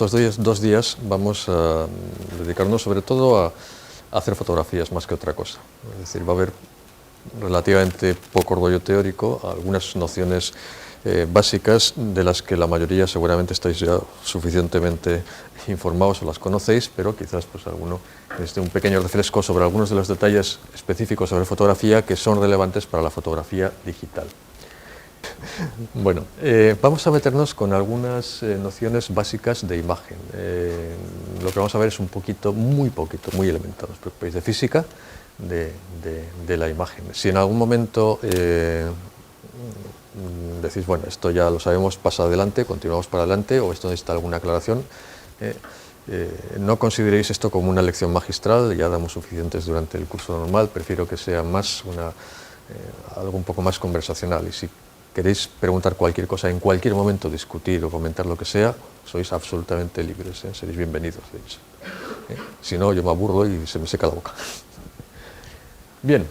Estos dos días vamos a dedicarnos sobre todo a hacer fotografías más que otra cosa. Es decir, va a haber relativamente poco rollo teórico, algunas nociones básicas de las que la mayoría seguramente estáis ya suficientemente informados o las conocéis, pero quizás pues alguno necesite un pequeño refresco sobre algunos de los detalles específicos sobre fotografía que son relevantes para la fotografía digital. Bueno, vamos a meternos con algunas nociones básicas de imagen. Lo que vamos a ver es un poquito, muy elemental, no os preocupéis, de física de la imagen. Si en algún momento decís, bueno, esto ya lo sabemos, pasa adelante, continuamos para adelante, o esto necesita alguna aclaración, no consideréis esto como una lección magistral, ya damos suficientes durante el curso normal, prefiero que sea más algo un poco más conversacional. Y si queréis preguntar cualquier cosa, en cualquier momento discutir o comentar lo que sea, sois absolutamente libres, seréis bienvenidos, de hecho. Si no, yo me aburro y se me seca la boca. Bien,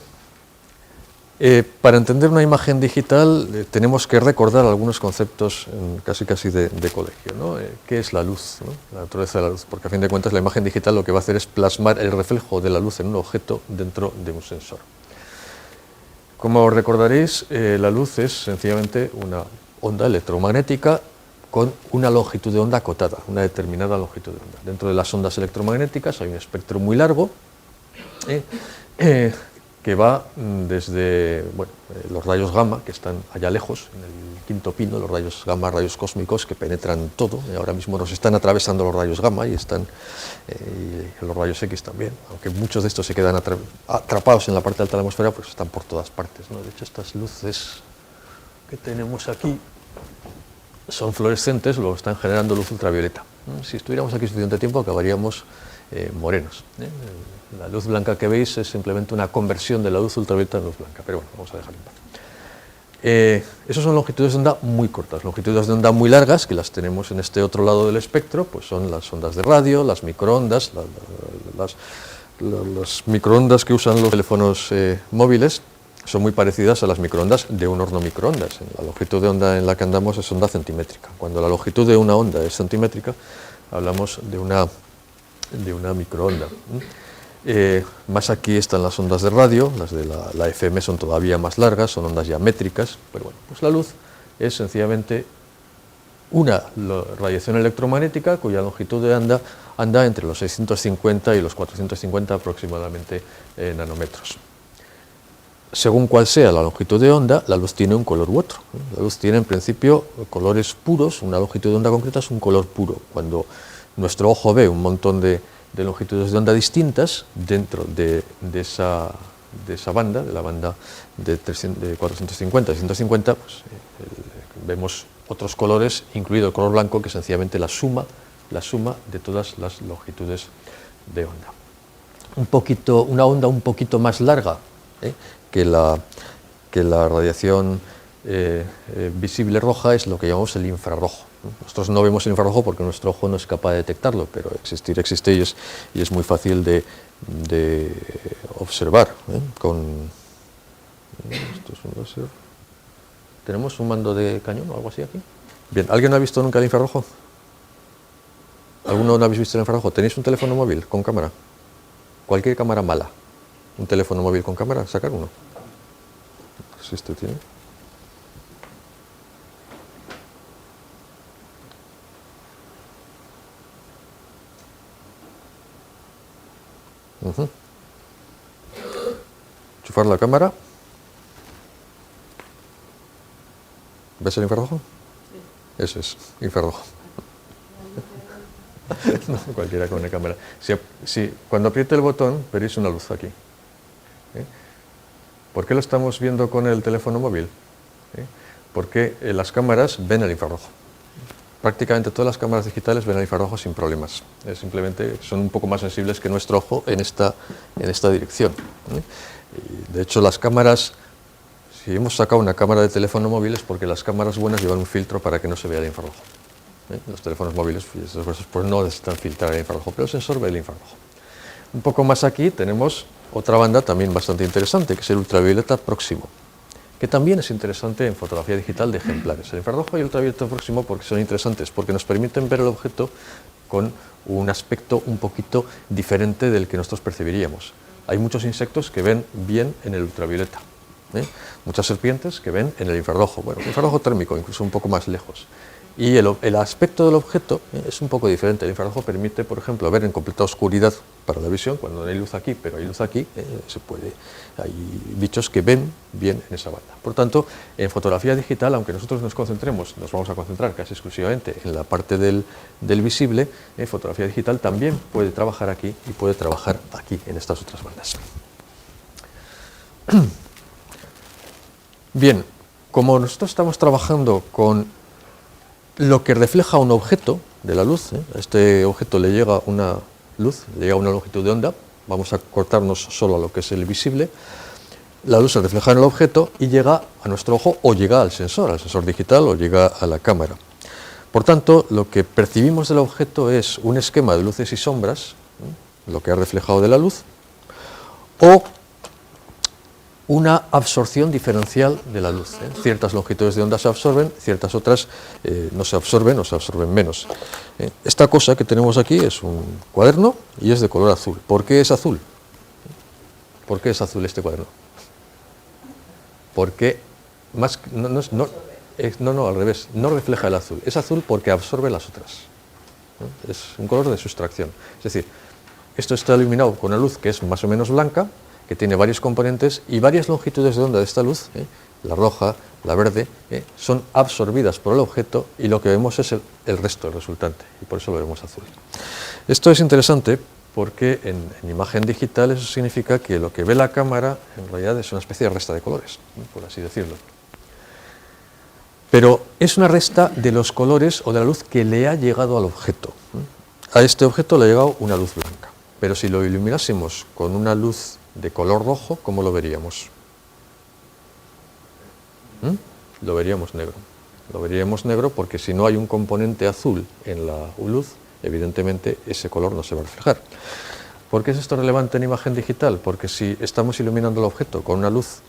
para entender una imagen digital tenemos que recordar algunos conceptos casi de colegio, ¿no? ¿Qué es la luz, ¿no? La naturaleza de la luz? Porque a fin de cuentas la imagen digital lo que va a hacer es plasmar el reflejo de la luz en un objeto dentro de un sensor. Como recordaréis, la luz es sencillamente una onda electromagnética con una longitud de onda acotada, una determinada longitud de onda. Dentro de las ondas electromagnéticas hay un espectro muy largo que va desde los rayos gamma, que están allá lejos, en el quinto pino, los rayos gamma, rayos cósmicos que penetran todo. Ahora mismo nos están atravesando los rayos gamma y los rayos X también, aunque muchos de estos se quedan atrapados en la parte alta de la atmósfera, pues están por todas partes, ¿no? De hecho, estas luces que tenemos aquí son fluorescentes, luego están generando luz ultravioleta. Si estuviéramos aquí suficiente tiempo, acabaríamos morenos. La luz blanca que veis es simplemente una conversión de la luz ultravioleta en luz blanca, pero bueno, vamos a dejarlo en paz. Esas son longitudes de onda muy cortas. Longitudes de onda muy largas, que las tenemos en este otro lado del espectro, pues son las ondas de radio, las microondas, las microondas que usan los teléfonos móviles son muy parecidas a las microondas de un horno microondas. La longitud de onda en la que andamos es onda centimétrica. Cuando la longitud de una onda es centimétrica, hablamos de una microonda. Más aquí están las ondas de radio, las de la FM son todavía más largas, son ondas ya métricas, pero bueno, pues la luz es sencillamente una radiación electromagnética cuya longitud de onda anda entre los 650 y los 450 aproximadamente nanómetros. Según cuál sea la longitud de onda, la luz tiene un color u otro. La luz tiene en principio colores puros, una longitud de onda concreta es un color puro. Cuando nuestro ojo ve un montón de longitudes de onda distintas dentro de esa banda, de la banda de 450 a 650, pues, vemos otros colores, incluido el color blanco, que es sencillamente la suma de todas las longitudes de onda. Una onda un poquito más larga que la radiación visible roja es lo que llamamos el infrarrojo. Nosotros no vemos el infrarrojo porque nuestro ojo no es capaz de detectarlo, pero existe y es muy fácil de observar. Esto es un láser. ¿Tenemos un mando de cañón o algo así aquí? Bien, ¿alguien no ha visto nunca el infrarrojo? ¿Alguno no habéis visto el infrarrojo? ¿Tenéis un teléfono móvil con cámara? Cualquier cámara mala. ¿Un teléfono móvil con cámara? Sacar uno. Si este tiene. Enchufar la cámara. ¿Ves el infrarrojo? Sí. Eso es, infrarrojo. No, cualquiera con una cámara. Cuando apriete el botón, veréis una luz aquí. ¿Por qué lo estamos viendo con el teléfono móvil? Porque las cámaras ven el infrarrojo. Prácticamente todas las cámaras digitales ven el infrarrojo sin problemas. Simplemente son un poco más sensibles que nuestro ojo en esta dirección. De hecho, las cámaras, si hemos sacado una cámara de teléfono móvil es porque las cámaras buenas llevan un filtro para que no se vea el infrarrojo. Los teléfonos móviles pues no necesitan filtrar el infrarrojo, pero el sensor ve el infrarrojo. Un poco más aquí tenemos otra banda también bastante interesante, que es el ultravioleta próximo, que también es interesante en fotografía digital de ejemplares. El infrarrojo y el ultravioleta próximo porque son interesantes, porque nos permiten ver el objeto con un aspecto un poquito diferente del que nosotros percibiríamos. Hay muchos insectos que ven bien en el ultravioleta, muchas serpientes que ven en el infrarrojo, bueno, el infrarrojo térmico, incluso un poco más lejos. Y el aspecto del objeto es un poco diferente. El infrarrojo permite, por ejemplo, ver en completa oscuridad para la visión, cuando no hay luz aquí, pero hay luz aquí, hay bichos que ven bien en esa banda. Por tanto, en fotografía digital, aunque nosotros nos vamos a concentrar casi exclusivamente en la parte del visible, fotografía digital también puede trabajar aquí y puede trabajar aquí, en estas otras bandas. Bien, como nosotros estamos trabajando con lo que refleja un objeto de la luz, a este objeto le llega una luz, le llega una longitud de onda, vamos a cortarnos solo a lo que es el visible, la luz se refleja en el objeto y llega a nuestro ojo o llega al sensor digital o llega a la cámara. Por tanto, lo que percibimos del objeto es un esquema de luces y sombras, lo que ha reflejado de la luz, o una absorción diferencial de la luz. Ciertas longitudes de onda se absorben, ciertas otras no se absorben o se absorben menos. Esta cosa que tenemos aquí es un cuaderno y es de color azul. ¿Por qué es azul? ¿Por qué es azul este cuaderno? Porque al revés, no refleja el azul. Es azul porque absorbe las otras. Es un color de sustracción. Es decir, esto está iluminado con una luz que es más o menos blanca, que tiene varios componentes y varias longitudes de onda de esta luz, la roja, la verde, son absorbidas por el objeto y lo que vemos es el resto, el resultante, y por eso lo vemos azul. Esto es interesante porque en imagen digital eso significa que lo que ve la cámara en realidad es una especie de resta de colores, por así decirlo. Pero es una resta de los colores o de la luz que le ha llegado al objeto. A este objeto le ha llegado una luz blanca, pero si lo iluminásemos con una luz de color rojo, ¿cómo lo veríamos? Lo veríamos negro. Lo veríamos negro porque si no hay un componente azul en la luz, evidentemente ese color no se va a reflejar. ¿Por qué es esto relevante en imagen digital? Porque si estamos iluminando el objeto con una luz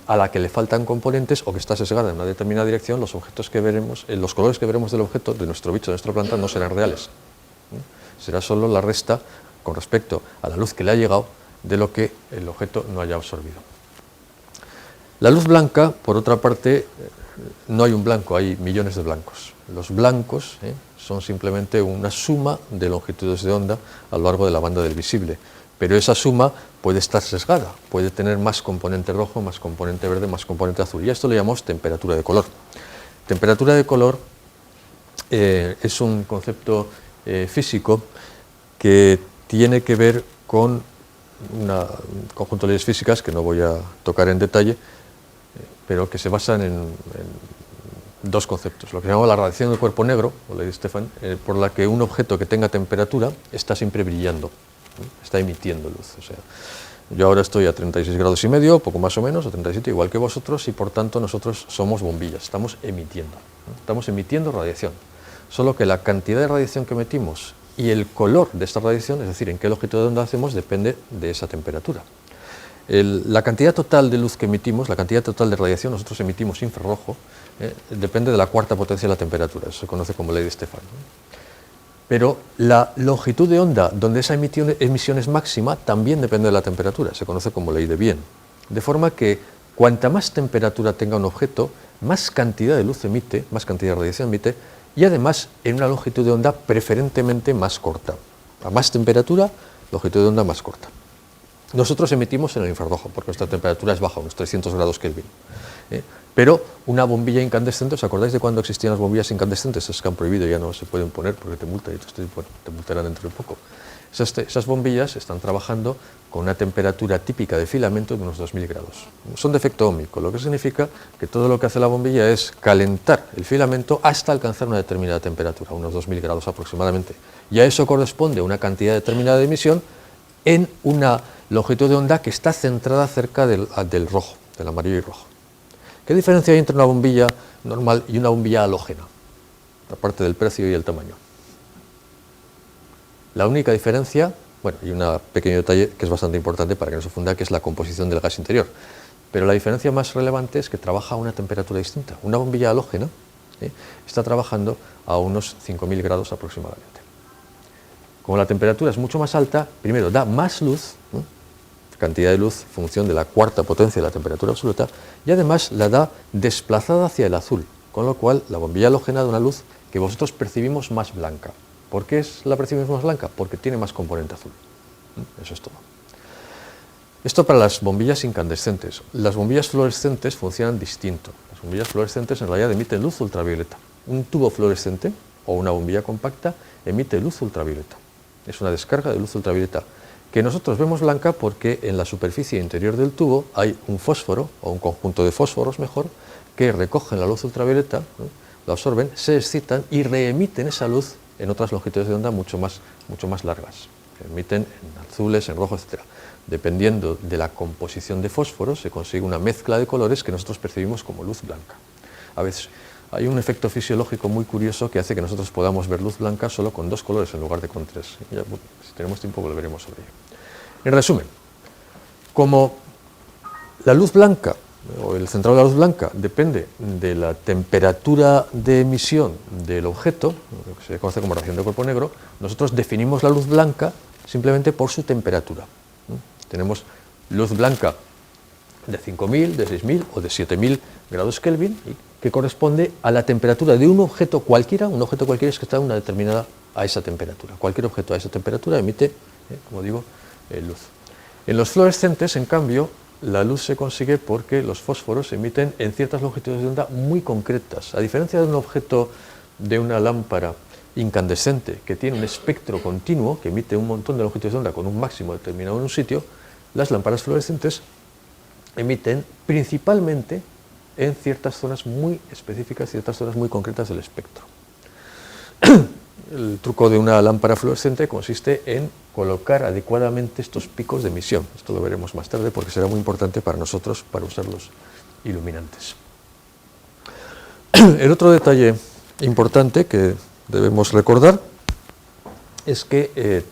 a la que le faltan componentes o que está sesgada en una determinada dirección, los objetos que veremos, los colores que veremos del objeto, de nuestro bicho, de nuestra planta, no serán reales. Será solo la resta con respecto a la luz que le ha llegado de lo que el objeto no haya absorbido. La luz blanca, por otra parte, no hay un blanco, hay millones de blancos. Los blancos son simplemente una suma de longitudes de onda a lo largo de la banda del visible, pero esa suma puede estar sesgada, puede tener más componente rojo, más componente verde, más componente azul, y a esto le llamamos temperatura de color. Temperatura de color es un concepto físico que tiene que ver con un conjunto de leyes físicas que no voy a tocar en detalle, pero que se basan en dos conceptos. Lo que se llama la radiación del cuerpo negro, o ley de Stefan, por la que un objeto que tenga temperatura está siempre brillando, está emitiendo luz. O sea, yo ahora estoy a 36 grados y medio, poco más o menos, a 37, igual que vosotros, y por tanto nosotros somos bombillas, estamos emitiendo radiación. Solo que la cantidad de radiación que emitimos y el color de esta radiación, es decir, en qué longitud de onda hacemos, depende de esa temperatura. La cantidad total de luz que emitimos, la cantidad total de radiación, nosotros emitimos infrarrojo, depende de la cuarta potencia de la temperatura, eso se conoce como ley de Stefan. Pero la longitud de onda donde esa emisión es máxima también depende de la temperatura, se conoce como ley de Wien. De forma que cuanta más temperatura tenga un objeto, más cantidad de luz emite, más cantidad de radiación emite, y además en una longitud de onda preferentemente más corta. A más temperatura, longitud de onda más corta. Nosotros emitimos en el infrarrojo, porque nuestra temperatura es baja, unos 300 grados Kelvin. Pero una bombilla incandescente, ¿os acordáis de cuando existían las bombillas incandescentes? Esas que han prohibido, ya no se pueden poner porque te multan y te multarán dentro de poco. Esas bombillas están trabajando con una temperatura típica de filamento de unos 2000 grados. Son de efecto óhmico, lo que significa que todo lo que hace la bombilla es calentar el filamento hasta alcanzar una determinada temperatura, unos 2000 grados aproximadamente. Y a eso corresponde una cantidad determinada de emisión en una longitud de onda que está centrada cerca del rojo, del amarillo y rojo. ¿Qué diferencia hay entre una bombilla normal y una bombilla halógena? Aparte del precio y el tamaño. La única diferencia, bueno, y un pequeño detalle que es bastante importante para que no se funda, que es la composición del gas interior. Pero la diferencia más relevante es que trabaja a una temperatura distinta. Una bombilla halógena está trabajando a unos 5000 grados aproximadamente. Como la temperatura es mucho más alta, primero da más luz, cantidad de luz, función de la cuarta potencia de la temperatura absoluta, y además la da desplazada hacia el azul, con lo cual la bombilla halógena da una luz que vosotros percibimos más blanca. ¿Por qué la percibimos más blanca? Porque tiene más componente azul. Eso es todo. Esto para las bombillas incandescentes. Las bombillas fluorescentes funcionan distinto. Las bombillas fluorescentes en realidad emiten luz ultravioleta. Un tubo fluorescente o una bombilla compacta emite luz ultravioleta. Es una descarga de luz ultravioleta que nosotros vemos blanca porque en la superficie interior del tubo hay un fósforo, o un conjunto de fósforos mejor, que recogen la luz ultravioleta, la absorben, se excitan y reemiten esa luz en otras longitudes de onda mucho más largas. Emiten en azules, en rojos, etc. Dependiendo de la composición de fósforos, se consigue una mezcla de colores que nosotros percibimos como luz blanca. A veces hay un efecto fisiológico muy curioso que hace que nosotros podamos ver luz blanca solo con 2 colores en lugar de con 3. Ya, si tenemos tiempo volveremos sobre ello. En resumen, como la luz blanca o el centrado de la luz blanca depende de la temperatura de emisión del objeto, lo que se conoce como radiación de cuerpo negro, nosotros definimos la luz blanca simplemente por su temperatura. Tenemos luz blanca de 5.000, de 6.000 o de 7.000 grados Kelvin, que corresponde a la temperatura de un objeto cualquiera. Un objeto cualquiera es que está una determinada a esa temperatura. Cualquier objeto a esa temperatura emite, como digo, luz. En los fluorescentes, en cambio, la luz se consigue porque los fósforos emiten en ciertas longitudes de onda muy concretas. A diferencia de un objeto de una lámpara incandescente que tiene un espectro continuo, que emite un montón de longitudes de onda con un máximo determinado en un sitio, las lámparas fluorescentes emiten principalmente en ciertas zonas muy específicas, ciertas zonas muy concretas del espectro. El truco de una lámpara fluorescente consiste en colocar adecuadamente estos picos de emisión. Esto lo veremos más tarde porque será muy importante para nosotros para usar los iluminantes. El otro detalle importante que debemos recordar es que,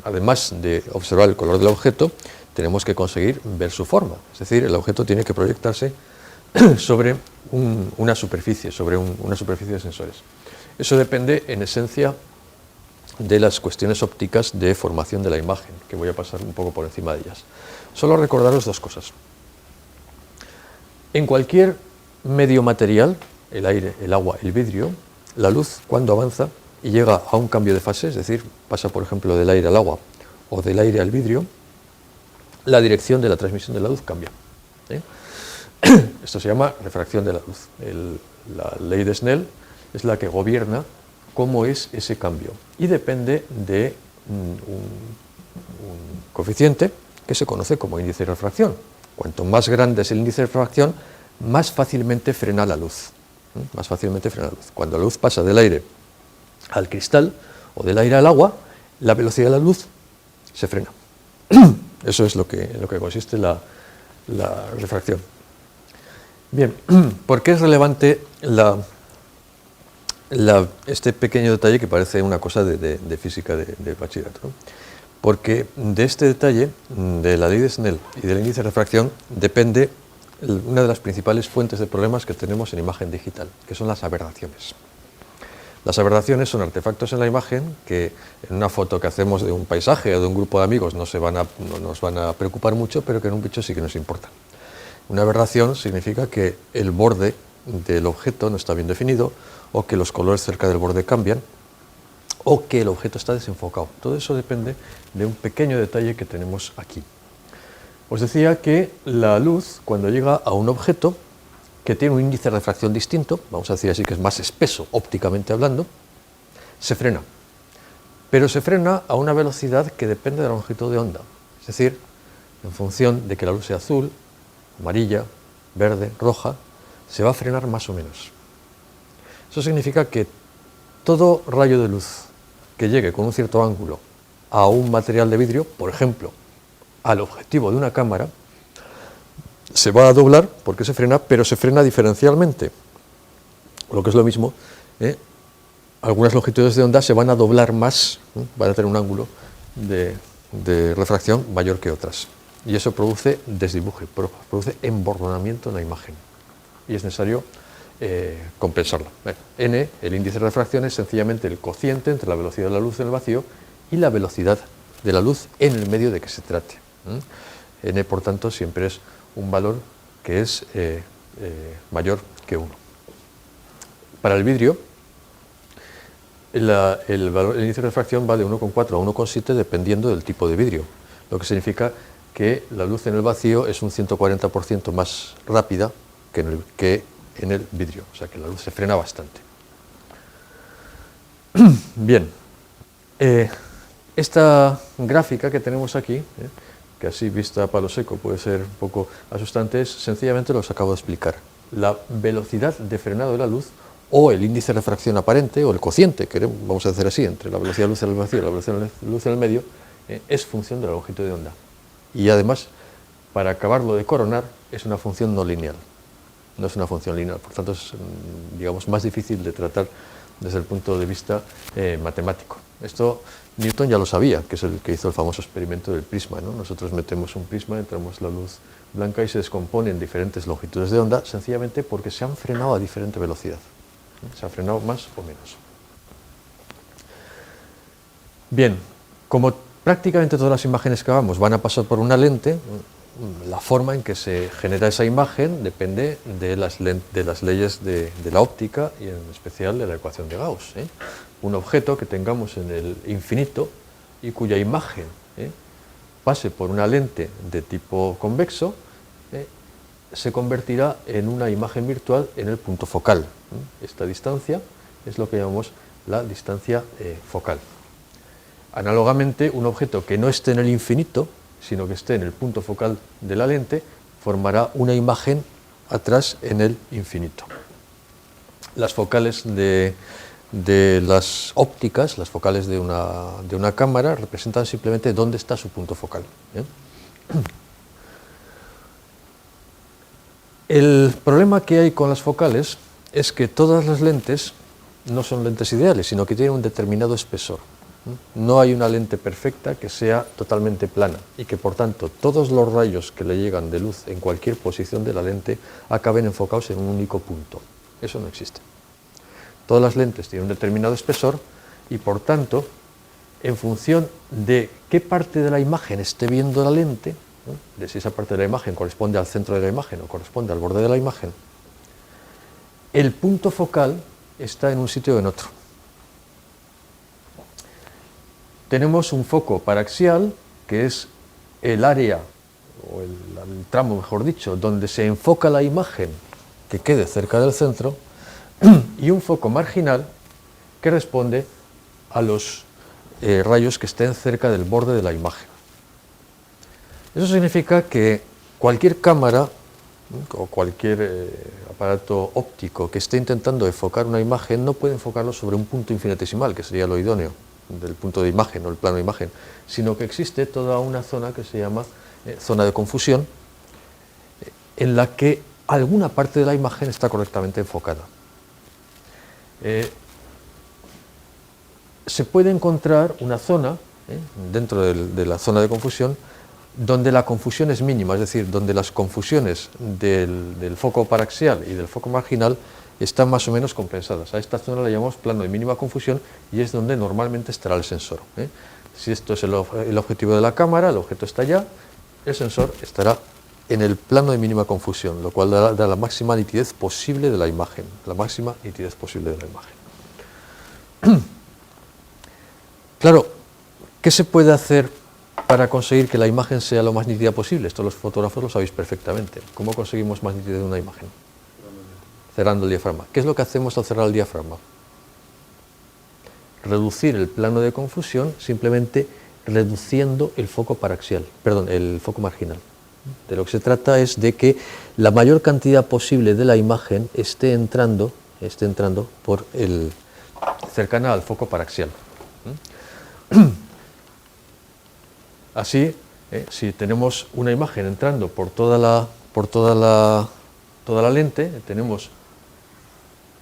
además de observar el color del objeto, tenemos que conseguir ver su forma. Es decir, el objeto tiene que proyectarse sobre una superficie, una superficie de sensores. Eso depende, en esencia, de las cuestiones ópticas de formación de la imagen, que voy a pasar un poco por encima de ellas. Solo recordaros 2 cosas. En cualquier medio material, el aire, el agua, el vidrio, la luz, cuando avanza y llega a un cambio de fase, es decir, pasa, por ejemplo, del aire al agua o del aire al vidrio, la dirección de la transmisión de la luz cambia. Esto se llama refracción de la luz. La ley de Snell es la que gobierna cómo es ese cambio y depende de un coeficiente que se conoce como índice de refracción. Cuanto más grande es el índice de refracción, más fácilmente frena la luz. Más fácilmente frena la luz. Cuando la luz pasa del aire al cristal o del aire al agua, la velocidad de la luz se frena. Eso es lo que consiste la refracción. Bien, ¿por qué es relevante este pequeño detalle que parece una cosa de física de bachillerato, ¿no? Porque de este detalle, de la ley de Snell y del índice de refracción, depende una de las principales fuentes de problemas que tenemos en imagen digital, que son las aberraciones. Las aberraciones son artefactos en la imagen que en una foto que hacemos de un paisaje o de un grupo de amigos no nos van a preocupar mucho, pero que en un bicho sí que nos importan. Una aberración significa que el borde del objeto no está bien definido, o que los colores cerca del borde cambian, o que el objeto está desenfocado. Todo eso depende de un pequeño detalle que tenemos aquí. Os decía que la luz, cuando llega a un objeto que tiene un índice de refracción distinto, vamos a decir así que es más espeso ópticamente hablando, se frena. Pero se frena a una velocidad que depende de la longitud de onda. Es decir, en función de que la luz sea azul, amarilla, verde, roja, se va a frenar más o menos. Eso significa que todo rayo de luz que llegue con un cierto ángulo a un material de vidrio, por ejemplo, al objetivo de una cámara, se va a doblar porque se frena, pero se frena diferencialmente. Lo que es lo mismo, algunas longitudes de onda se van a doblar más, van a tener un ángulo de refracción mayor que otras. Y eso produce desdibuje, produce embordonamiento en la imagen. Y es necesario compensarlo. N, el índice de refracción, es sencillamente el cociente entre la velocidad de la luz en el vacío y la velocidad de la luz en el medio de que se trate. N, por tanto, siempre es un valor que es mayor que 1. Para el vidrio, el índice de refracción va de 1,4 a 1,7 dependiendo del tipo de vidrio, lo que significa que la luz en el vacío es un 140% más rápida que en el vidrio, o sea que la luz se frena bastante. Bien, esta gráfica que tenemos aquí, que así vista a palo seco puede ser un poco asustante, es sencillamente lo que os acabo de explicar. La velocidad de frenado de la luz, o el índice de refracción aparente, o el cociente, que vamos a hacer así, entre la velocidad de luz en el vacío y la velocidad de luz en el medio, es función de la longitud de onda. Y además, para acabarlo de coronar, es una función no lineal. No es una función lineal, por tanto es, digamos, más difícil de tratar desde el punto de vista matemático. Esto Newton ya lo sabía, que es el que hizo el famoso experimento del prisma, ¿no? Nosotros metemos un prisma, entramos la luz blanca y se descompone en diferentes longitudes de onda, sencillamente porque se han frenado a diferente velocidad. Se ha frenado más o menos. Bien, como prácticamente todas las imágenes que hagamos van a pasar por una lente, la forma en que se genera esa imagen depende de las leyes de la óptica y en especial de la ecuación de Gauss. Un objeto que tengamos en el infinito y cuya imagen pase por una lente de tipo convexo, se convertirá en una imagen virtual en el punto focal. Esta distancia es lo que llamamos la distancia focal. Análogamente, un objeto que no esté en el infinito, sino que esté en el punto focal de la lente, formará una imagen atrás en el infinito. Las focales de las ópticas, las focales de una cámara, representan simplemente dónde está su punto focal. El problema que hay con las focales es que todas las lentes no son lentes ideales, sino que tienen un determinado espesor. No hay una lente perfecta que sea totalmente plana y que, por tanto, todos los rayos que le llegan de luz en cualquier posición de la lente acaben enfocados en un único punto. Eso no existe. Todas las lentes tienen un determinado espesor y, por tanto, en función de qué parte de la imagen esté viendo la lente, de si esa parte de la imagen corresponde al centro de la imagen o corresponde al borde de la imagen, el punto focal está en un sitio o en otro. Tenemos un foco paraxial, que es el área, o el tramo, mejor dicho, donde se enfoca la imagen que quede cerca del centro, y un foco marginal que responde a los rayos que estén cerca del borde de la imagen. Eso significa que cualquier cámara o cualquier aparato óptico que esté intentando enfocar una imagen no puede enfocarlo sobre un punto infinitesimal, que sería lo idóneo del punto de imagen o el plano de imagen, sino que existe toda una zona que se llama zona de confusión, en la que alguna parte de la imagen está correctamente enfocada. Se puede encontrar una zona dentro de la zona de confusión donde la confusión es mínima, es decir, donde las confusiones del foco paraxial y del foco marginal están más o menos compensadas. A esta zona la llamamos plano de mínima confusión y es donde normalmente estará el sensor. Si esto es el objetivo de la cámara, el objeto está allá, el sensor estará en el plano de mínima confusión, lo cual da la máxima nitidez posible de la imagen. La máxima nitidez posible de la imagen. Claro, ¿qué se puede hacer para conseguir que la imagen sea lo más nítida posible? Esto los fotógrafos lo sabéis perfectamente. ¿Cómo conseguimos más nitidez de una imagen? Cerrando el diafragma. ¿Qué es lo que hacemos al cerrar el diafragma? Reducir el plano de confusión simplemente reduciendo el foco paraxial, perdón, el foco marginal. De lo que se trata es de que la mayor cantidad posible de la imagen esté entrando por cercana al foco paraxial. Así, si tenemos una imagen entrando por toda la lente, tenemos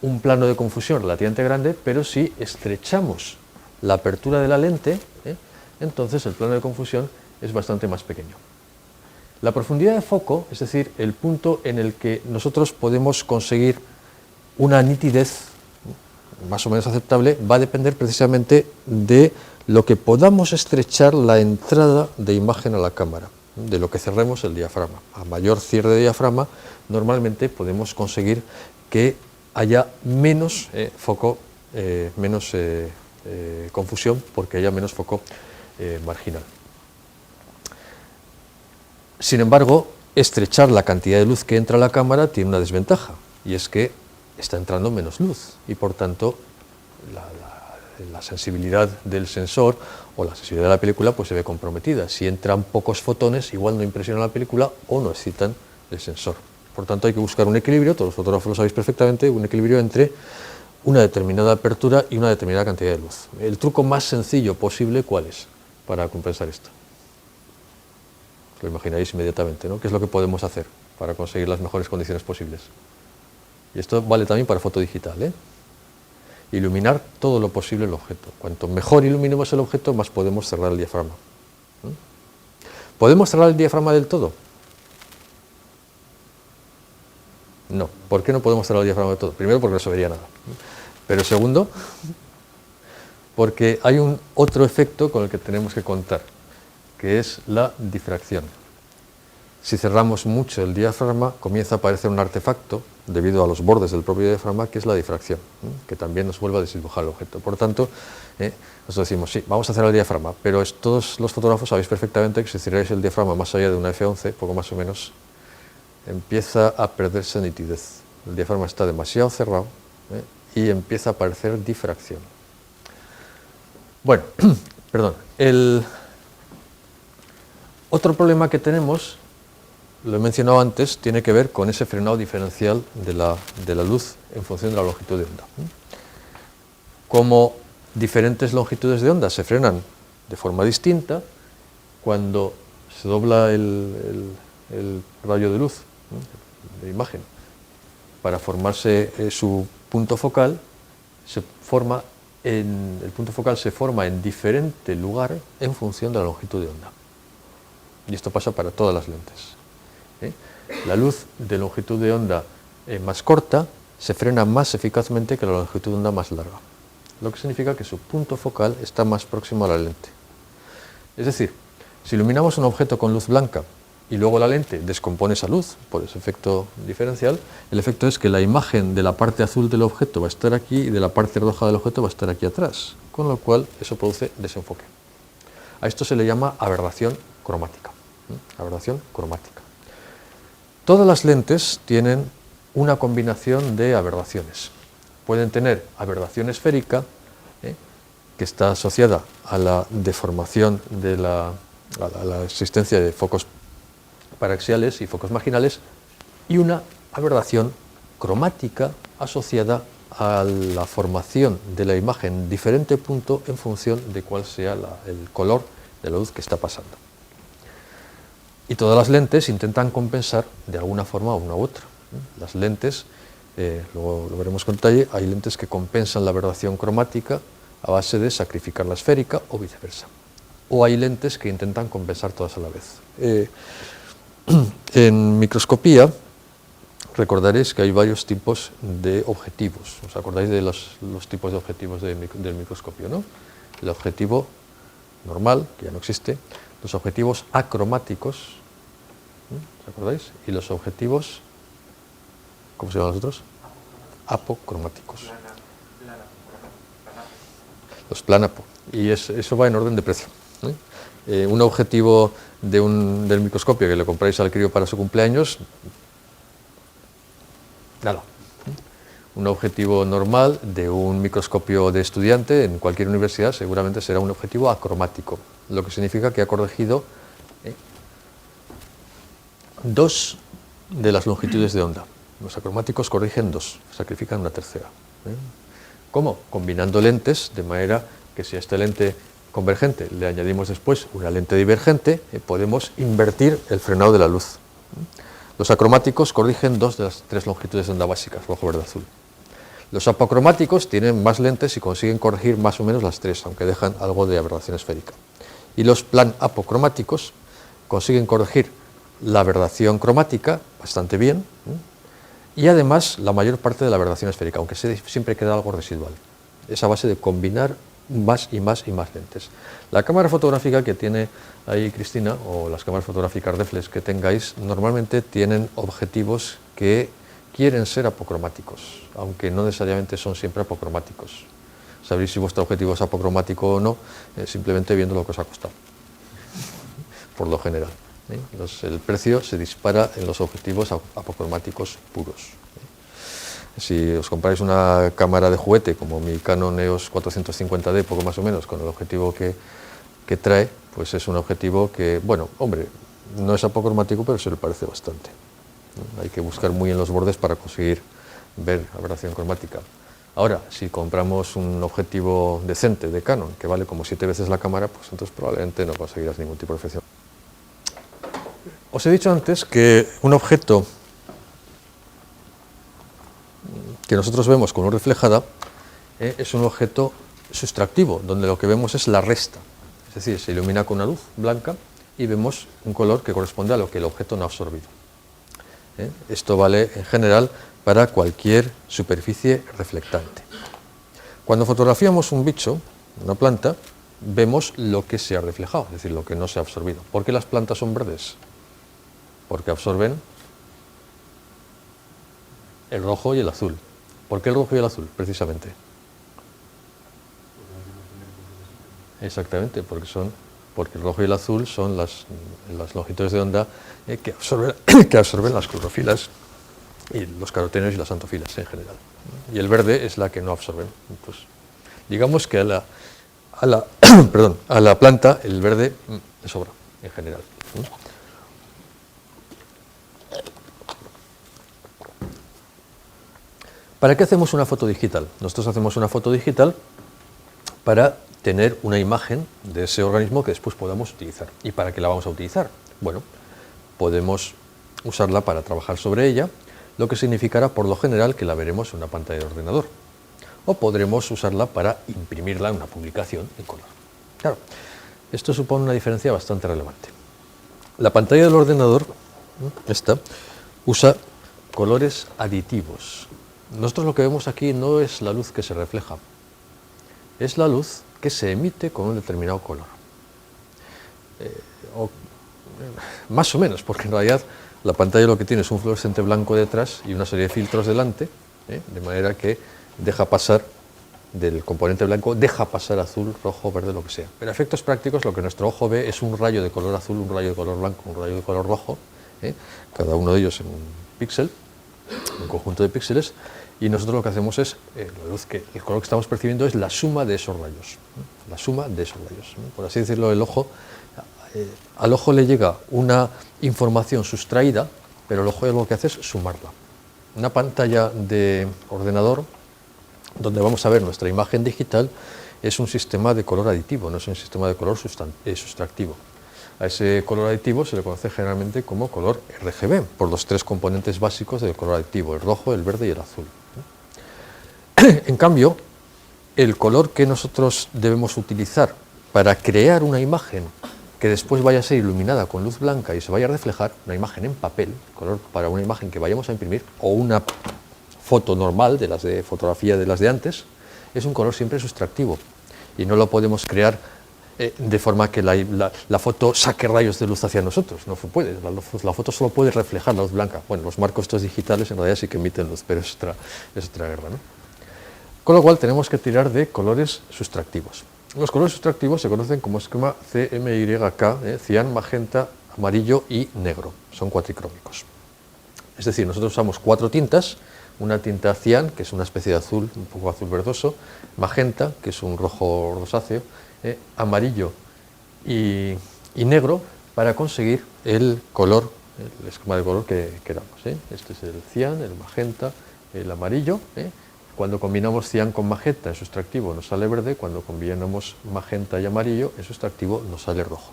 un plano de confusión relativamente grande, pero si estrechamos la apertura de la lente, entonces el plano de confusión es bastante más pequeño. La profundidad de foco, es decir, el punto en el que nosotros podemos conseguir una nitidez más o menos aceptable, va a depender precisamente de lo que podamos estrechar la entrada de imagen a la cámara, de lo que cerremos el diafragma. A mayor cierre de diafragma, normalmente podemos conseguir que haya menos foco, menos confusión, porque haya menos foco marginal. Sin embargo, estrechar la cantidad de luz que entra a la cámara tiene una desventaja, y es que está entrando menos luz, y por tanto la sensibilidad del sensor o la sensibilidad de la película pues se ve comprometida. Si entran pocos fotones, igual no impresionan la película o no excitan el sensor. Por tanto, hay que buscar un equilibrio, todos los fotógrafos lo sabéis perfectamente, un equilibrio entre una determinada apertura y una determinada cantidad de luz. El truco más sencillo posible, ¿cuál es para compensar esto? Os lo imagináis inmediatamente, ¿no? ¿Qué es lo que podemos hacer para conseguir las mejores condiciones posibles? Y esto vale también para foto digital, ¿eh? Iluminar todo lo posible el objeto. Cuanto mejor iluminemos el objeto, más podemos cerrar el diafragma. ¿Podemos cerrar el diafragma del todo? No. ¿Por qué no podemos cerrar el diafragma del todo? Primero, porque no se vería nada. Pero segundo, porque hay un otro efecto con el que tenemos que contar, que es la difracción. Si cerramos mucho el diafragma, comienza a aparecer un artefacto, debido a los bordes del propio diafragma, que es la difracción, que también nos vuelve a desdibujar el objeto. Por tanto, nosotros decimos, sí, vamos a cerrar el diafragma, pero todos los fotógrafos sabéis perfectamente que si cerráis el diafragma más allá de una f11, poco más o menos, empieza a perderse nitidez. El diafragma está demasiado cerrado y empieza a aparecer difracción. Bueno, perdón, el otro problema que tenemos, lo he mencionado antes, tiene que ver con ese frenado diferencial de la luz en función de la longitud de onda. Como diferentes longitudes de onda se frenan de forma distinta, cuando se dobla el rayo de luz de imagen para formarse su punto focal, el punto focal se forma en diferente lugar en función de la longitud de onda. Y esto pasa para todas las lentes. La luz de longitud de onda más corta se frena más eficazmente que la longitud de onda más larga, lo que significa que su punto focal está más próximo a la lente. Es decir, si iluminamos un objeto con luz blanca y luego la lente descompone esa luz por ese efecto diferencial, el efecto es que la imagen de la parte azul del objeto va a estar aquí y de la parte roja del objeto va a estar aquí atrás, con lo cual eso produce desenfoque. A esto se le llama aberración cromática. Aberración cromática. Todas las lentes tienen una combinación de aberraciones. Pueden tener aberración esférica, que está asociada a la deformación a la existencia de focos paraxiales y focos marginales, y una aberración cromática asociada a la formación de la imagen en diferente punto en función de cuál sea el color de la luz que está pasando. Y todas las lentes intentan compensar de alguna forma una u otra. Las lentes, luego lo veremos con detalle, hay lentes que compensan la aberración cromática a base de sacrificar la esférica o viceversa. O hay lentes que intentan compensar todas a la vez. En microscopía, recordaréis que hay varios tipos de objetivos. ¿Os acordáis de los tipos de objetivos del microscopio, ¿no? El objetivo normal, que ya no existe, los objetivos acromáticos, ¿os acordáis? Y los objetivos, ¿cómo se llaman los otros? Apocromáticos. Los planapo. Y eso va en orden de precio. Un objetivo del microscopio que le compráis al crío para su cumpleaños, nada. Un objetivo normal de un microscopio de estudiante en cualquier universidad seguramente será un objetivo acromático, lo que significa que ha corregido 2 de las longitudes de onda. Los acromáticos corrigen 2, sacrifican una tercera. ¿Cómo? Combinando lentes, de manera que si a esta lente convergente le añadimos después una lente divergente, podemos invertir el frenado de la luz. Los acromáticos corrigen 2 de las 3 longitudes de onda básicas, rojo, verde, azul. Los apocromáticos tienen más lentes y consiguen corregir más o menos las 3, aunque dejan algo de aberración esférica. Y los plan-apocromáticos consiguen corregir la aberración cromática bastante bien, y además la mayor parte de la aberración esférica, aunque siempre queda algo residual. Es a base de combinar más y más y más lentes. La cámara fotográfica que tiene ahí Cristina, o las cámaras fotográficas reflex que tengáis, normalmente tienen objetivos que quieren ser apocromáticos, aunque no necesariamente son siempre apocromáticos. Sabréis si vuestro objetivo es apocromático o no, simplemente viendo lo que os ha costado, por lo general. El precio se dispara en los objetivos apocromáticos puros. Si os compráis una cámara de juguete, como mi Canon EOS 450D, poco más o menos, con el objetivo que trae, pues es un objetivo que, bueno, hombre, no es apocromático, pero se le parece bastante. Hay que buscar muy en los bordes para conseguir ver aberración cromática. Ahora, si compramos un objetivo decente de Canon, que vale como 7 veces la cámara, pues entonces probablemente no conseguirás ningún tipo de perfección. Os he dicho antes que un objeto que nosotros vemos con luz reflejada es un objeto sustractivo, donde lo que vemos es la resta. Es decir, se ilumina con una luz blanca y vemos un color que corresponde a lo que el objeto no ha absorbido. Esto vale en general para cualquier superficie reflectante. Cuando fotografiamos un bicho, una planta, vemos lo que se ha reflejado, es decir, lo que no se ha absorbido. ¿Por qué las plantas son verdes? Porque absorben el rojo y el azul. ¿Por qué el rojo y el azul, precisamente? Exactamente, porque el rojo y el azul son las longitudes de onda que absorben las clorofilas y los carotenos y las antofilas en general. Y el verde es la que no absorben. Pues, digamos que a la planta el verde le sobra en general. ¿Para qué hacemos una foto digital? Nosotros hacemos una foto digital para tener una imagen de ese organismo que después podamos utilizar. ¿Y para qué la vamos a utilizar? Bueno, podemos usarla para trabajar sobre ella, lo que significará por lo general que la veremos en una pantalla de ordenador. O podremos usarla para imprimirla en una publicación en color. Claro, esto supone una diferencia bastante relevante. La pantalla del ordenador, esta, usa colores aditivos. Nosotros lo que vemos aquí no es la luz que se refleja, es la luz que se emite con un determinado color. Más o menos, porque en realidad la pantalla lo que tiene es un fluorescente blanco detrás y una serie de filtros delante, de manera que deja pasar del componente blanco, deja pasar azul, rojo, verde, lo que sea. Pero a efectos prácticos lo que nuestro ojo ve es un rayo de color azul, un rayo de color blanco, un rayo de color rojo, cada uno de ellos en un píxel, un conjunto de píxeles, y nosotros lo que hacemos es, el color que estamos percibiendo es la suma de esos rayos, la suma de esos rayos. Por así decirlo, al ojo le llega una información sustraída, pero el ojo lo que hace es sumarla. Una pantalla de ordenador, donde vamos a ver nuestra imagen digital, es un sistema de color aditivo, no es un sistema de color sustractivo. A ese color aditivo se le conoce generalmente como color RGB, por los 3 componentes básicos del color aditivo, el rojo, el verde y el azul. En cambio, el color que nosotros debemos utilizar para crear una imagen que después vaya a ser iluminada con luz blanca y se vaya a reflejar, una imagen en papel, color para una imagen que vayamos a imprimir, o una foto normal, de las de fotografía de las de antes, es un color siempre sustractivo y no lo podemos crear de forma que la foto saque rayos de luz hacia nosotros. No puede, la foto solo puede reflejar la luz blanca. Bueno, los marcos estos digitales en realidad sí que emiten luz, pero es otra guerra, ¿no? Con lo cual tenemos que tirar de colores sustractivos. Los colores sustractivos se conocen como esquema CMYK, cian, magenta, amarillo y negro. Son cuatricrómicos. Es decir, nosotros usamos 4 tintas, una tinta cian, que es una especie de azul, un poco azul verdoso, magenta, que es un rojo rosáceo, amarillo y negro, para conseguir el color, el esquema de color que queramos. Este es el cian, el magenta, el amarillo. Cuando combinamos cian con magenta en sustractivo nos sale verde, cuando combinamos magenta y amarillo en sustractivo nos sale rojo.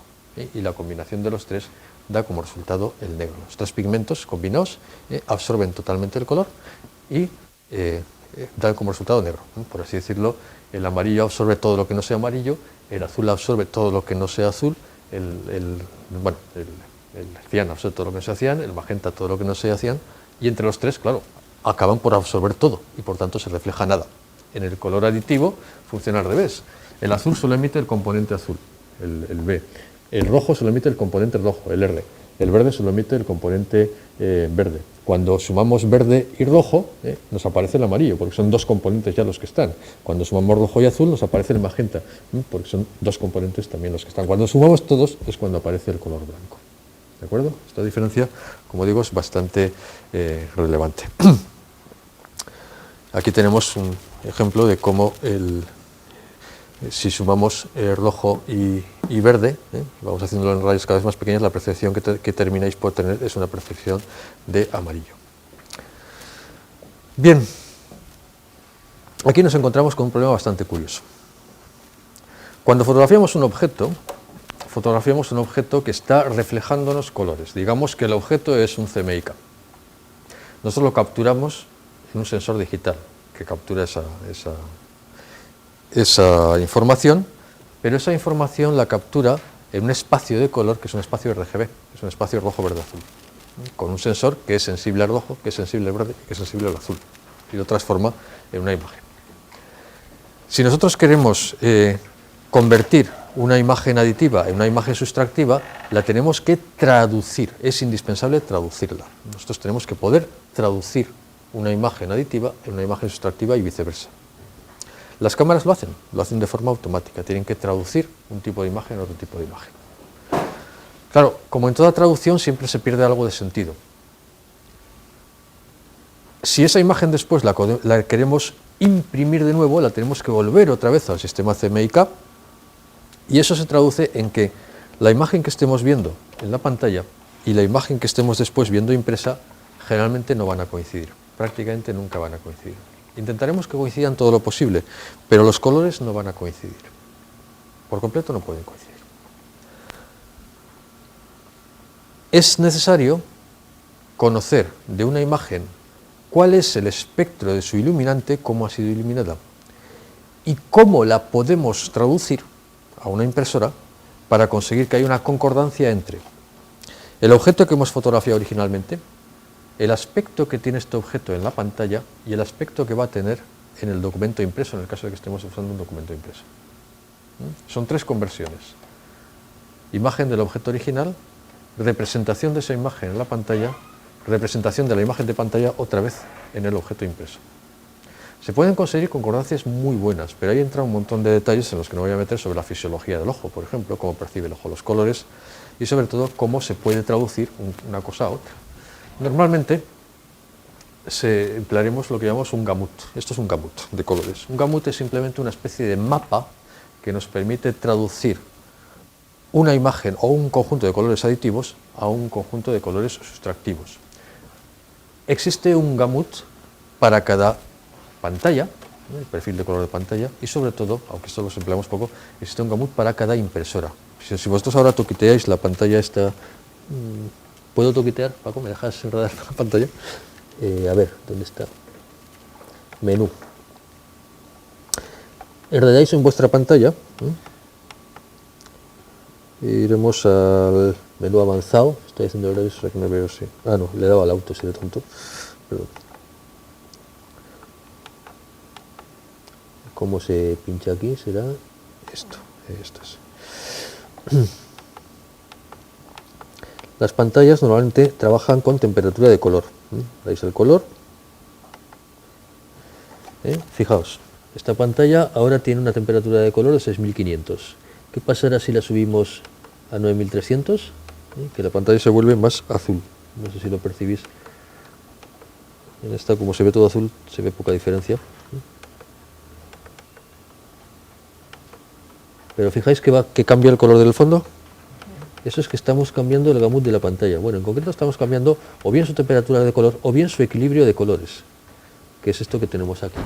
Y la combinación de los 3 da como resultado el negro. Los 3 pigmentos combinados absorben totalmente el color y dan como resultado negro. Por así decirlo, el amarillo absorbe todo lo que no sea amarillo, el azul absorbe todo lo que no sea azul, el cian absorbe todo lo que no sea cian, el magenta todo lo que no sea cian, y entre los 3, claro, acaban por absorber todo y por tanto se refleja nada. En el color aditivo funciona al revés. El azul solo emite el componente azul, el B. El rojo solo emite el componente rojo, el R. El verde solo emite el componente verde. Cuando sumamos verde y rojo, nos aparece el amarillo, porque son dos componentes ya los que están. Cuando sumamos rojo y azul, nos aparece el magenta, porque son dos componentes también los que están. Cuando sumamos todos, es cuando aparece el color blanco. ¿De acuerdo? Esta diferencia, como digo, es bastante relevante. Aquí tenemos un ejemplo de cómo si sumamos rojo y verde, vamos haciéndolo en rayas cada vez más pequeñas, la percepción que termináis por tener es una percepción de amarillo. Bien, aquí nos encontramos con un problema bastante curioso. Cuando fotografiamos un objeto que está reflejándonos colores. Digamos que el objeto es un CMYK. Nosotros lo capturamos en un sensor digital que captura esa información, pero esa información la captura en un espacio de color que es un espacio RGB, es un espacio rojo, verde, azul, con un sensor que es sensible al rojo, que es sensible al verde y que es sensible al azul, y lo transforma en una imagen. Si nosotros queremos convertir una imagen aditiva en una imagen sustractiva, la tenemos que traducir, es indispensable traducirla. Nosotros tenemos que poder traducir una imagen aditiva en una imagen sustractiva y viceversa. Las cámaras lo hacen de forma automática, tienen que traducir un tipo de imagen a otro tipo de imagen. Claro, como en toda traducción siempre se pierde algo de sentido. Si esa imagen después la queremos imprimir de nuevo, la tenemos que volver otra vez al sistema CMYK, y eso se traduce en que la imagen que estemos viendo en la pantalla y la imagen que estemos después viendo impresa generalmente no van a coincidir, prácticamente nunca van a coincidir. Intentaremos que coincidan todo lo posible, pero los colores no van a coincidir. Por completo no pueden coincidir. Es necesario conocer de una imagen cuál es el espectro de su iluminante, cómo ha sido iluminada, y cómo la podemos traducir a una impresora para conseguir que haya una concordancia entre el objeto que hemos fotografiado originalmente, el aspecto que tiene este objeto en la pantalla y el aspecto que va a tener en el documento impreso, en el caso de que estemos usando un documento impreso. Son tres conversiones. Imagen del objeto original, representación de esa imagen en la pantalla, representación de la imagen de pantalla otra vez en el objeto impreso. Se pueden conseguir concordancias muy buenas, pero ahí entra un montón de detalles en los que no voy a meter sobre la fisiología del ojo, por ejemplo, cómo percibe el ojo los colores y sobre todo cómo se puede traducir una cosa a otra. Normalmente emplearemos lo que llamamos un gamut. Esto es un gamut de colores. Un gamut es simplemente una especie de mapa que nos permite traducir una imagen o un conjunto de colores aditivos a un conjunto de colores sustractivos. Existe un gamut para cada pantalla, el perfil de color de pantalla, y sobre todo, aunque esto lo empleamos poco, existe un gamut para cada impresora. Si vosotros ahora toquiteáis la pantalla esta, ¿puedo toquitear, Paco? ¿Me dejas enredar la pantalla? A ver, ¿dónde está? Menú. Enredáis en vuestra pantalla, iremos al menú avanzado. Estoy haciendo ahora eso, que me veo así. Ah, no, le he dado al auto, si de tonto. Perdón. ¿Cómo se pincha aquí? Será esto es. Las pantallas normalmente trabajan con temperatura de color. Veis el color. Fijaos, esta pantalla ahora tiene una temperatura de color de 6500. ¿Qué pasará si la subimos a 9300? Que la pantalla se vuelve más azul. No sé si lo percibís. En esta, como se ve todo azul, se ve poca diferencia. Pero fijáis que cambia el color del fondo. Eso es que estamos cambiando el gamut de la pantalla. Bueno, en concreto estamos cambiando o bien su temperatura de color o bien su equilibrio de colores, que es esto que tenemos aquí,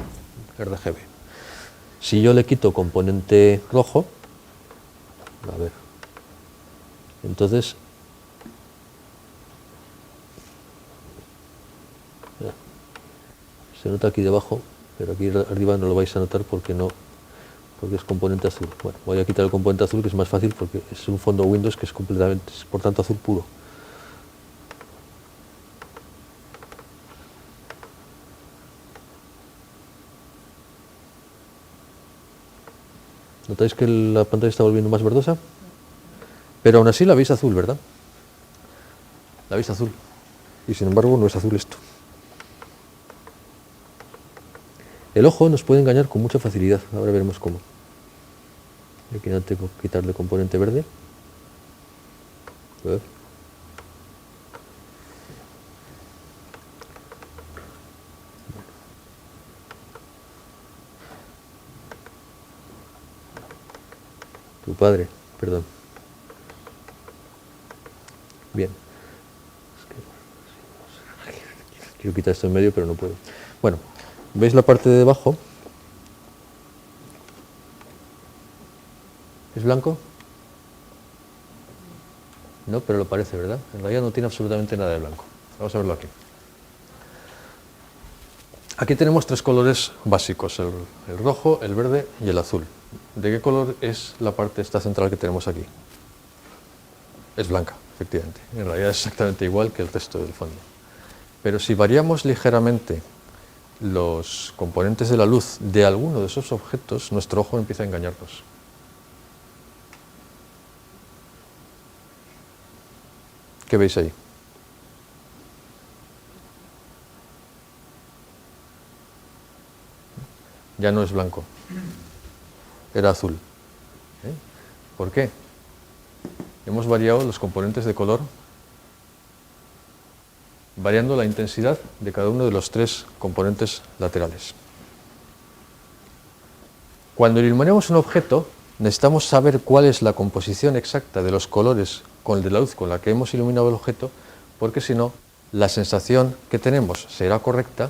RGB. Si yo le quito componente rojo, a ver, entonces se nota aquí debajo, pero aquí arriba no lo vais a notar porque es componente azul. Bueno, voy a quitar el componente azul, que es más fácil porque es un fondo Windows que es completamente, por tanto, azul puro. ¿Notáis que la pantalla está volviendo más verdosa? Pero aún así la veis azul, ¿verdad? La veis azul. Y sin embargo no es azul esto. El ojo nos puede engañar con mucha facilidad. Ahora veremos cómo. Aquí no tengo que quitarle componente verde. A ver. Tu padre, perdón. Bien. Quiero quitar esto en medio, pero no puedo. Bueno, ¿veis la parte de debajo? ¿Es blanco? No, pero lo parece, ¿verdad? En realidad no tiene absolutamente nada de blanco. Vamos a verlo aquí. Aquí tenemos tres colores básicos, el rojo, el verde y el azul. ¿De qué color es la parte esta central que tenemos aquí? Es blanca, efectivamente. En realidad es exactamente igual que el resto del fondo. Pero si variamos ligeramente los componentes de la luz de alguno de esos objetos, nuestro ojo empieza a engañarnos. ¿Qué veis ahí? Ya no es blanco, era azul. ¿Por qué? Hemos variado los componentes de color variando la intensidad de cada uno de los tres componentes laterales. Cuando iluminamos un objeto, necesitamos saber cuál es la composición exacta de los colores de la luz con la que hemos iluminado el objeto, porque si no, la sensación que tenemos será correcta,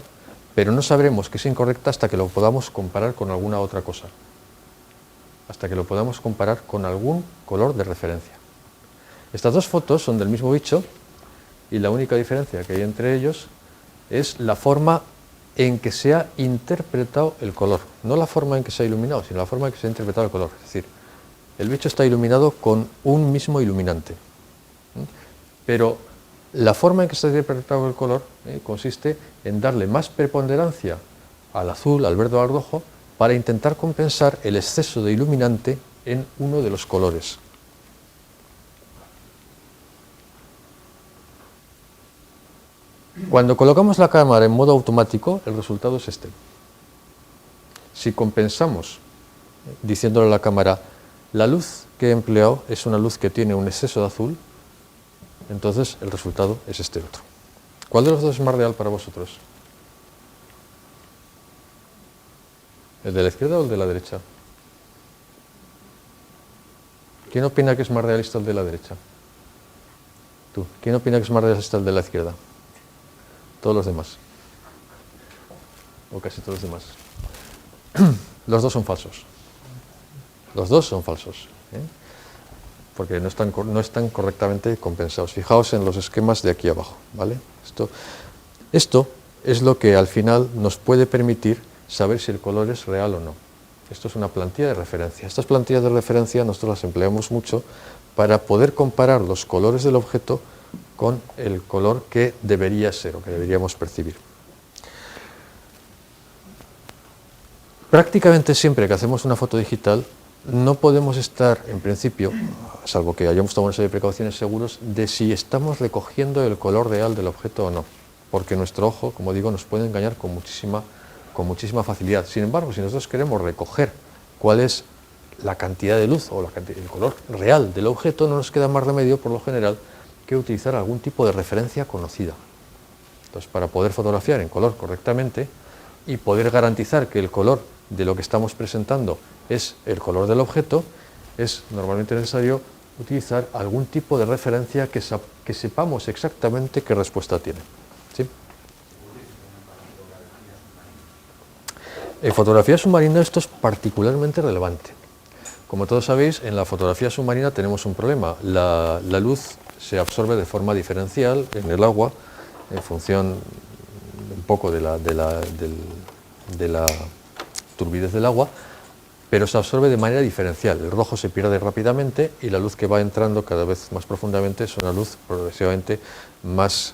pero no sabremos que es incorrecta hasta que lo podamos comparar con alguna otra cosa, hasta que lo podamos comparar con algún color de referencia. Estas dos fotos son del mismo bicho y la única diferencia que hay entre ellos es la forma en que se ha interpretado el color, no la forma en que se ha iluminado, sino la forma en que se ha interpretado el color. Es decir, el bicho está iluminado con un mismo iluminante, pero la forma en que se ha interpretado el color consiste en darle más preponderancia al azul, al verde o al rojo para intentar compensar el exceso de iluminante en uno de los colores. Cuando colocamos la cámara en modo automático, el resultado es este. Si compensamos diciéndole a la cámara, la luz que he empleado es una luz que tiene un exceso de azul, entonces el resultado es este otro. ¿Cuál de los dos es más real para vosotros? ¿El de la izquierda o el de la derecha? ¿Quién opina que es más realista el de la derecha? Tú. ¿Quién opina que es más realista el de la izquierda? Todos los demás. O casi todos los demás. Los dos son falsos. Los dos son falsos. Porque no están correctamente compensados. Fijaos en los esquemas de aquí abajo, ¿vale? Esto es lo que al final nos puede permitir saber si el color es real o no. Esto es una plantilla de referencia. Estas plantillas de referencia nosotros las empleamos mucho para poder comparar los colores del objeto con el color que debería ser o que deberíamos percibir. Prácticamente siempre que hacemos una foto digital no podemos estar, en principio, salvo que hayamos tomado una serie de precauciones, seguros de si estamos recogiendo el color real del objeto o no, porque nuestro ojo, como digo, nos puede engañar con muchísima facilidad. Sin embargo, si nosotros queremos recoger cuál es la cantidad de luz o el color real del objeto, no nos queda más remedio, por lo general, que utilizar algún tipo de referencia conocida. Entonces, para poder fotografiar en color correctamente y poder garantizar que el color de lo que estamos presentando es el color del objeto, es normalmente necesario utilizar algún tipo de referencia que sepamos exactamente qué respuesta tiene. ¿Sí? En fotografía submarina esto es particularmente relevante. Como todos sabéis, en la fotografía submarina tenemos un problema. La luz se absorbe de forma diferencial en el agua en función un poco de la turbidez del agua, pero se absorbe de manera diferencial. El rojo se pierde rápidamente y la luz que va entrando cada vez más profundamente es una luz progresivamente más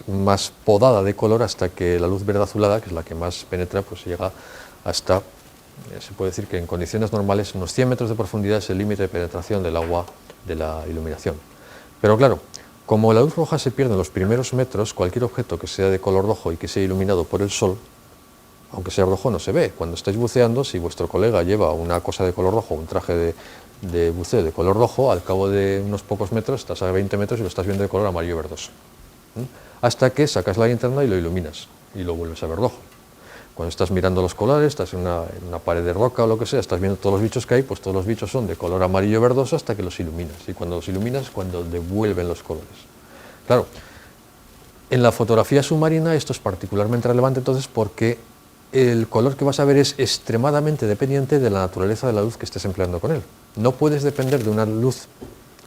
podada de color hasta que la luz verde azulada, que es la que más penetra, pues llega hasta Se puede decir que en condiciones normales unos 100 metros de profundidad es el límite de penetración del agua de la iluminación. Pero claro, como la luz roja se pierde en los primeros metros, cualquier objeto que sea de color rojo y que sea iluminado por el sol, aunque sea rojo, no se ve. Cuando estáis buceando, si vuestro colega lleva una cosa de color rojo, un traje de buceo de color rojo, al cabo de unos pocos metros, estás a 20 metros y lo estás viendo de color amarillo verdoso. Hasta que sacas la linterna y lo iluminas y lo vuelves a ver rojo. Cuando estás mirando los colores, estás en una pared de roca o lo que sea, estás viendo todos los bichos que hay, pues todos los bichos son de color amarillo verdoso hasta que los iluminas. Y cuando los iluminas, cuando devuelven los colores. Claro, en la fotografía submarina esto es particularmente relevante entonces porque el color que vas a ver es extremadamente dependiente de la naturaleza de la luz que estés empleando con él. No puedes depender de una luz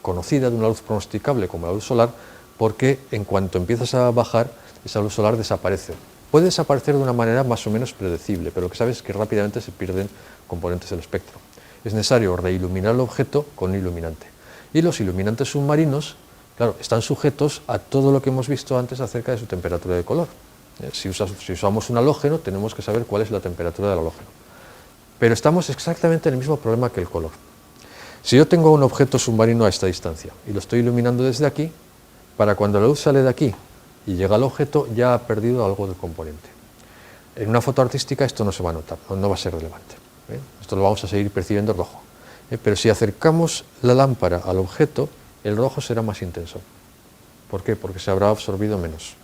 conocida, de una luz pronosticable como la luz solar, porque en cuanto empiezas a bajar, esa luz solar desaparece. Puede desaparecer de una manera más o menos predecible, pero que sabes que rápidamente se pierden componentes del espectro. Es necesario reiluminar el objeto con un iluminante. Y los iluminantes submarinos, claro, están sujetos a todo lo que hemos visto antes acerca de su temperatura de color. Si usamos un halógeno, tenemos que saber cuál es la temperatura del halógeno. Pero estamos exactamente en el mismo problema que el color. Si yo tengo un objeto submarino a esta distancia y lo estoy iluminando desde aquí, para cuando la luz sale de aquí y llega al objeto, ya ha perdido algo del componente. En una foto artística esto no se va a notar, no va a ser relevante. Esto lo vamos a seguir percibiendo rojo. Pero si acercamos la lámpara al objeto, el rojo será más intenso. ¿Por qué? Porque se habrá absorbido menos.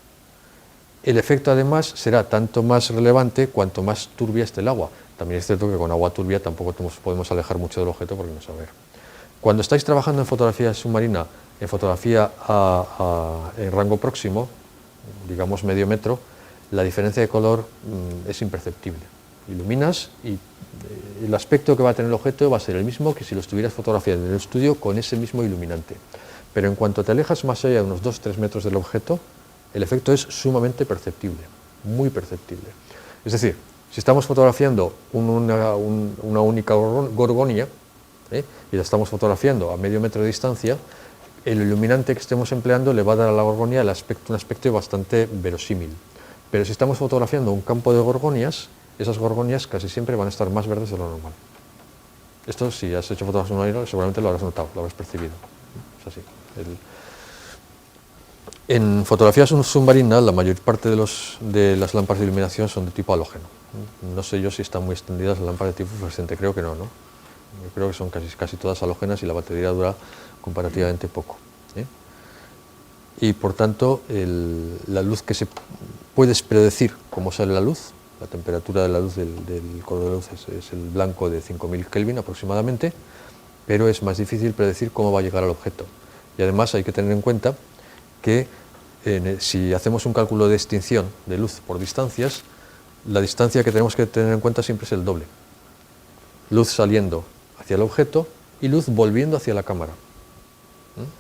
El efecto además será tanto más relevante cuanto más turbia esté el agua. También es cierto que con agua turbia tampoco podemos alejar mucho del objeto porque no se va a ver. Cuando estáis trabajando en fotografía submarina, en fotografía en rango próximo, digamos medio metro, la diferencia de color es imperceptible. Iluminas y el aspecto que va a tener el objeto va a ser el mismo que si lo estuvieras fotografiando en el estudio con ese mismo iluminante. Pero en cuanto te alejas más allá de unos 2-3 metros del objeto, el efecto es sumamente perceptible, muy perceptible. Es decir, si estamos fotografiando una única gorgonia y la estamos fotografiando a medio metro de distancia, el iluminante que estemos empleando le va a dar a la gorgonia un aspecto bastante verosímil. Pero si estamos fotografiando un campo de gorgonias, esas gorgonias casi siempre van a estar más verdes de lo normal. Esto, si has hecho fotografía submarina, seguramente lo habrás notado, lo habrás percibido. Es así. En fotografía submarina, la mayor parte de las lámparas de iluminación son de tipo halógeno. No sé yo si están muy extendidas las lámparas de tipo fluorescente, creo que no, ¿no? Yo creo que son casi todas halógenas y la batería dura comparativamente poco. Y por tanto, la luz que puedes predecir cómo sale la luz, la temperatura de la luz del color de luz es el blanco de 5000 Kelvin aproximadamente, pero es más difícil predecir cómo va a llegar al objeto. Y además hay que tener en cuenta que si hacemos un cálculo de extinción de luz por distancias, la distancia que tenemos que tener en cuenta siempre es el doble. Luz saliendo hacia el objeto y luz volviendo hacia la cámara.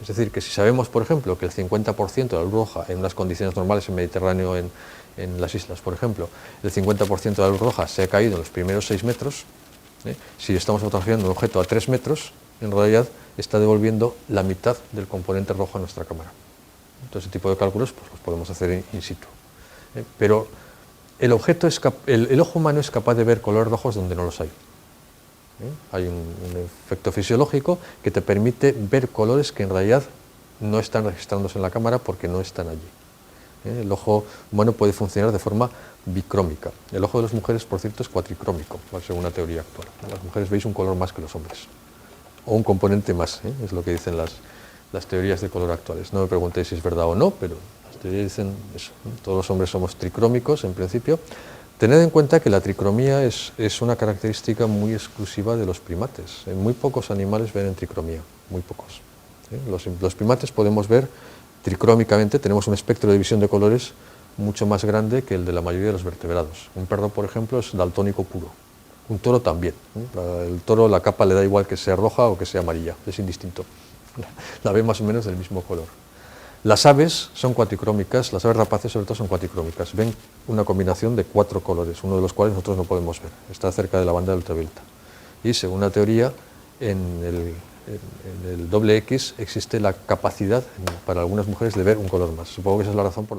Es decir, que si sabemos, por ejemplo, que el 50% de la luz roja en unas condiciones normales en Mediterráneo, en las islas, por ejemplo, el 50% de la luz roja se ha caído en los primeros 6 metros, si estamos fotografiando un objeto a 3 metros, en realidad está devolviendo la mitad del componente rojo a nuestra cámara. Entonces, ese tipo de cálculos pues, los podemos hacer in situ. Pero el ojo humano es capaz de ver colores rojos donde no los hay. Hay un efecto fisiológico que te permite ver colores que en realidad no están registrándose en la cámara porque no están allí. El ojo humano puede funcionar de forma bicrómica. El ojo de las mujeres, por cierto, es cuatricrómico, según la teoría actual. Las mujeres veis un color más que los hombres, o un componente más, es lo que dicen las teorías de color actuales. No me preguntéis si es verdad o no, pero las teorías dicen eso. Todos los hombres somos tricrómicos, en principio. Tened en cuenta que la tricromía es una característica muy exclusiva de los primates. En muy pocos animales ven en tricromía, muy pocos. Los primates podemos ver tricrómicamente, tenemos un espectro de visión de colores mucho más grande que el de la mayoría de los vertebrados. Un perro, por ejemplo, es daltónico puro. Un toro también. El toro, la capa le da igual que sea roja o que sea amarilla, es indistinto. La ve más o menos del mismo color. Las aves son cuatricrómicas, las aves rapaces sobre todo son cuatricrómicas, ven una combinación de 4 colores, uno de los cuales nosotros no podemos ver, está cerca de la banda ultravioleta. Y según la teoría, en el doble X existe la capacidad para algunas mujeres de ver un color más. Supongo que esa es la razón por la